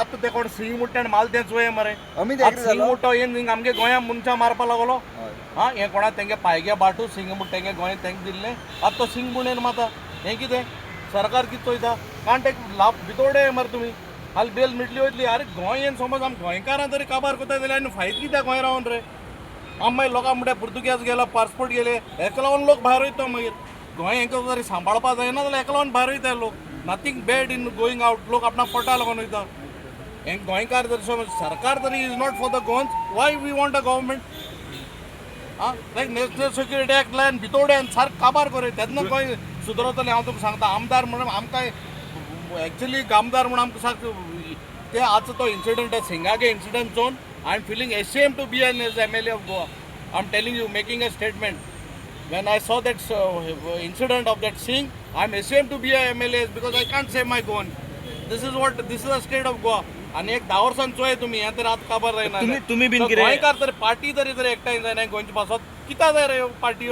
आतां ते कोण सिंग मुट्ट्यान माल तें चोय मरे सिंग मुट्टो येन हिंग आमगे गोंया मनशां मारपा लागलो हा हें कोणा तेंगे पायगे बाटू सिंग मुट्ट तेंगे गोंय तेंक दिल्लें आतां तो सिंग मुणेन माता हें कितें सरकार कितें चोयता कांट एक लाभ भितोडे मरे तुमी हाल बेल मिटली वयतली अरे गोंयन समज आम गोंयकारां तरी काबार कोताय जाल्यार आनी फायद कित्याक गोंय रावन रे आम मागीर लोकां म्हणटा पुर्तुगेज गेलो पासपोर्ट गेले हेका लागून लोक भायर वयता मागीर गोंय हेंका जरी सांबाळपा जायना जाल्यार हेका लागून भायर वयताय लोक nothing bad in going out लोक आपणा पोटा लागून वयता हें गोंयकार जर समज सरकार तरी is not for the Goans why we want a government like national security act लायन भितोड्यान सारकें काबार कर तेन्ना गोंय सुदरतलें हांव तुका सांगता आमदार म्हणून आमकां एक्चुअली आमदार म्हणून आमकां सारकें ते आजचो तो इन्सिडंट सिंगागे इन्सिडंट चोवन I am feeling ashamed to be an as MLA of Goa I am telling you making a statement when I saw that incident of that Singh, I am ashamed to be a MLA because I can't save my Goan. This is the state of Goa. आणि एक 10 वर्सांन चोय तुम्ही हे तर आतां काबार जायना तुम्ही बीन कितें गोंयकार तरी पार्टी तरी एकठांय जायना गोंयच्या पासत कित्याक जाय रे पार्टी